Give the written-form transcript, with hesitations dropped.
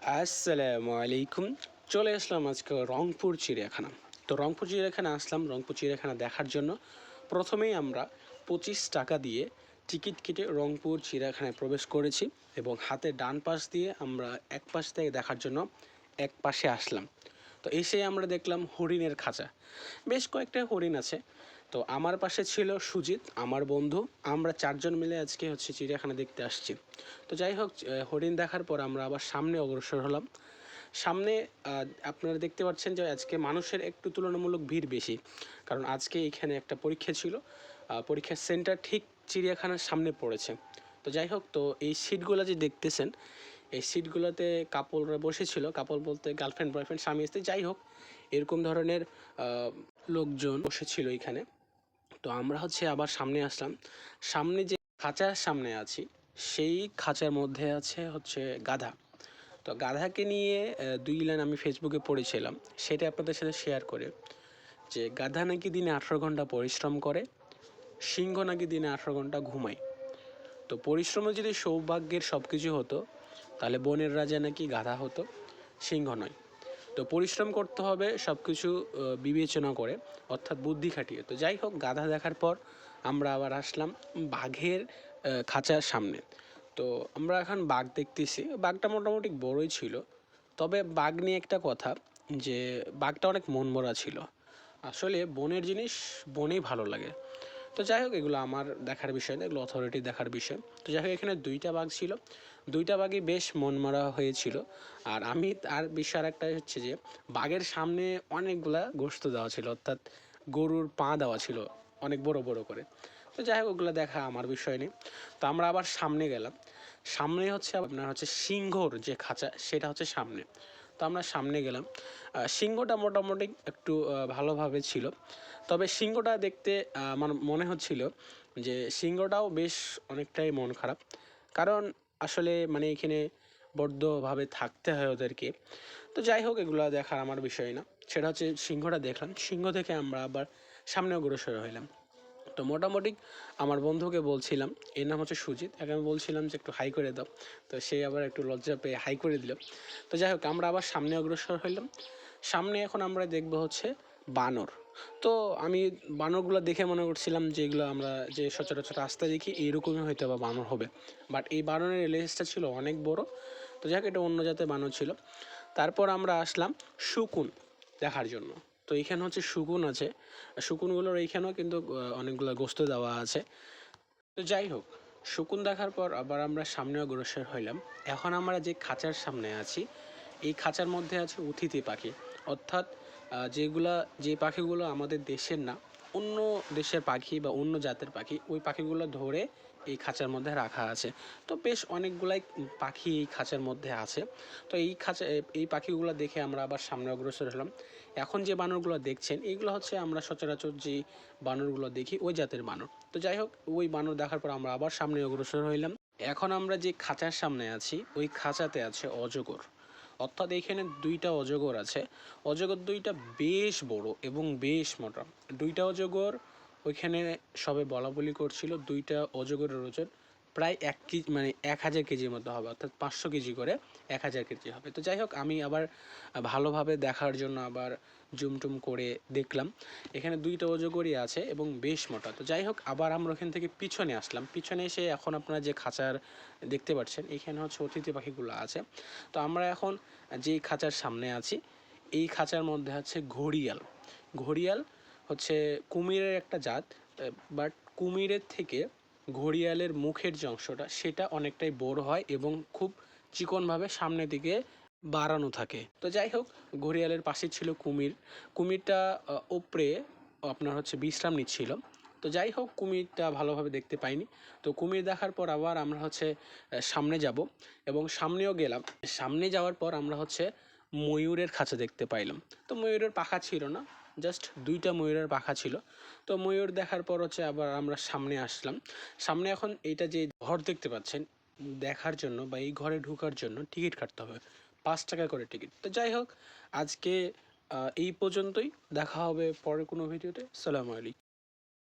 আসসালামু আলাইকুম। চলে আসলাম আজকে রংপুর চিড়িয়াখানা। তো রংপুর চিড়িয়াখানা আসলাম রংপুর চিড়িয়াখানা দেখার জন্য। প্রথমেই আমরা 25 টাকা দিয়ে টিকিট কেটে রংপুর চিড়িয়াখানায় প্রবেশ করেছি এবং হাতে ডান পাশ দিয়ে আমরা এক পাশ থেকে দেখার জন্য এক পাশে আসলাম। তো এসে আমরা দেখলাম হরিণের খাঁচা, বেশ কয়েকটা হরিণ আছে। তো আমার পাশে ছিল সুজিত, আমার বন্ধু। আমরা চারজন মিলে আজকে চিড়িয়াখানা দেখতে আসছি। তো যাই হোক, হরিণ দেখার পর আমরা আবার সামনে অগ্রসর হলাম। সামনে আপনারা দেখতে পাচ্ছেন যে আজকে মানুষের একটু তুলনামূলক ভিড় বেশি, কারণ আজকে এখানে একটা পরীক্ষা ছিল। পরীক্ষার সেন্টার ঠিক চিড়িয়াখানার সামনে পড়েছে। তো যাই হোক, তো এই সিটগুলো যে দেখতেছেন, এই সিটগুলোতে কাপলরা বসেছিল। কাপল বলতে গার্লফ্রেন্ড, বয়ফ্রেন্ড, স্বামী স্ত্রী, যাই হোক এরকম ধরনের লোকজন বসেছিল এখানে। তো আমরা আবার সামনে আসলাম। সামনে যে খাঁচার সামনে আছি, সেই খাঁচার মধ্যে আছে গাধা। তো গাধাকে নিয়ে দুই লাইন আমি ফেসবুকে পড়েছিলাম, সেটা আপনাদের সাথে শেয়ার করে, যে গাধা নাকি দিনে 18 ঘন্টা পরিশ্রম করে, সিংহ নাকি দিনে 18 ঘন্টা ঘুমায়। তো পরিশ্রমে যদি সৌভাগ্যের সব কিছু হতো, তাহলে বনের রাজা নাকি গাধা হতো, সিংহ নয়। তো পরিশ্রম করতে হবে সব কিছু বিবেচনা করে, অর্থাৎ বুদ্ধি খাটিয়ে। তো যাই হোক, গাধা দেখার পর আমরা আবার আসলাম বাঘের খাঁচার সামনে। তো আমরা এখন বাঘ দেখতেছি। বাঘটা মোটামুটি বড়ই ছিল, তবে বাঘ নিয়ে একটা কথা, যে বাঘটা অনেক মনমরা ছিল। আসলে বনের জিনিস বনেই ভালো লাগে। তো যাই হোক, এগুলো আমার দেখার বিষয় না, এগুলো অথরিটি দেখার বিষয়। তো যাই হোক, এখানে দুইটা বাঘ ছিল, দুইটা বাঘই বেশ মনমরা হয়েছিল। আর আমি আর বিষয় একটা হচ্ছে যে বাঘের সামনে অনেকগুলা গোশত দেওয়া ছিল, অর্থাৎ গরুর পা দেওয়া ছিল অনেক বড় বড় করে। তো যাই হোক, ওগুলো দেখা আমার বিষয় নেই। তো আমরা আবার সামনে গেলাম। সামনে আপনার সিংহর যে খাঁচা, সেটা সামনে। তো আমরা সামনে গেলাম। সিংহটা মোটামুটি একটু ভালোভাবে ছিল, তবে সিংহটা দেখতে আমার মনে হচ্ছিল যে সিংহটাও বেশ অনেকটাই মন খারাপ। কারণ আসলে মানে এখানে বদ্ধভাবে থাকতে হয় ওদেরকে। তো যাই হোক, এগুলো দেখার আমার বিষয় না। সেটা সিংহটা দেখলাম, সিংহ দেখে আমরা আবার সামনে অগ্রসর হইলাম। তো মোটামুটি আমার বন্ধুকে বলছিলাম, এর নাম সুজিত, একে আমি বলছিলাম যে একটু হাই করে দাও। তো সে আবার একটু লজ্জা পেয়ে হাই করে দিল। তো যাই হোক, আমরা আবার সামনে অগ্রসর হইলাম। সামনে এখন আমরা দেখব বানর। তো আমি বানরগুলো দেখে মনে করছিলাম যে এগুলো আমরা যে সচরাচর রাস্তায় দেখি এইরকমই হয়তো বা বানর হবে, বাট এই বানরের লেজটা ছিল অনেক বড়। তো যাক, এটা অন্য জাতের বানর ছিল। তারপর আমরা আসলাম শকুন দেখার জন্য। তো এইখানে শকুন আছে। শকুনগুলোর এইখানেও কিন্তু অনেকগুলো গোস্ত দেওয়া আছে। তো যাই হোক, শকুন দেখার পর আবার আমরা সামনে অগ্রসর হইলাম। এখন আমরা যে খাঁচার সামনে আছি, এই খাঁচার মধ্যে আছে অতিথি পাখি, অর্থাৎ যে পাখিগুলো আমাদের দেশের না, অন্য দেশের পাখি বা অন্য জাতের পাখি, ওই পাখিগুলো ধরে এই খাঁচার মধ্যে রাখা আছে। তো বেশ অনেকগুলাই পাখি এই খাঁচার মধ্যে আছে। তো এই পাখিগুলো দেখে আমরা আবার সামনে অগ্রসর হলাম। এখন যে বানরগুলো দেখছেন, এইগুলো আমরা সচরাচর যে বানরগুলো দেখি ওই জাতের বানর। তো যাই হোক, ওই বানর দেখার পর আমরা আবার সামনে অগ্রসর হইলাম। এখন আমরা যে খাঁচার সামনে আছি, ওই খাঁচাতে আছে অজগর। অর্থাৎ এখানে দুইটা অজগর আছে। অজগর দুইটা বেশ বড় এবং বেশ মোটা। দুইটা অজগর ওইখানে সবে বলা বলি করছিল, দুইটা অজগরের ওজন প্রায় 1 কেজি, মানে 1000 কেজির মতো হবে, অর্থাৎ 500 কেজি করে 1000 কেজি হবে। তো যাই হোক, আমি আবার ভালোভাবে দেখার জন্য আবার জুমটুম করে দেখলাম, এখানে দুইটা অজগরই আছে এবং বেশ মোটা। তো যাই হোক, আবার আমরা ওখান থেকে পিছনে আসলাম। পিছনে এসে এখন আপনারা যে খাঁচার দেখতে পাচ্ছেন, এখানে অতিথি পাখিগুলো আছে। তো আমরা এখন যেই খাঁচার সামনে আছি, এই খাঁচার মধ্যে আছে ঘড়িয়াল। ঘড়িয়াল কুমিরের একটা জাত, বাট কুমিরের থেকে ঘড়িয়ালের মুখের যে অংশটা, সেটা অনেকটাই বড় হয় এবং খুব চিকনভাবে সামনের দিকে বাড়ানো থাকে। তো যাই হোক, ঘড়িয়ালের পাশে ছিল কুমির। কুমিরটা ওপরে আপনার বিশ্রাম নিচ্ছিল। তো যাই হোক, কুমিরটা ভালোভাবে দেখতে পাইনি। তো কুমির দেখার পর আবার আমরা সামনে যাব এবং সামনেও গেলাম। সামনে যাওয়ার পর আমরা ময়ূরের খাঁচা দেখতে পাইলাম। তো ময়ূরের পাখা ছিল না, জাস্ট দুইটা ময়ূরের পাখা ছিল। তো ময়ূর দেখার পর আবার আমরা সামনে আসলাম। সামনে এখন এইটা যে ঘর দেখতে পাচ্ছেন, দেখার জন্য বা এই ঘরে ঢোকার জন্য টিকিট কাটতে হবে, 5 টাকা করে টিকিট। তো যাই হোক, আজকে এই পর্যন্তই। দেখা হবে পরে কোনো ভিডিওতে। সালামু আলাইকুম।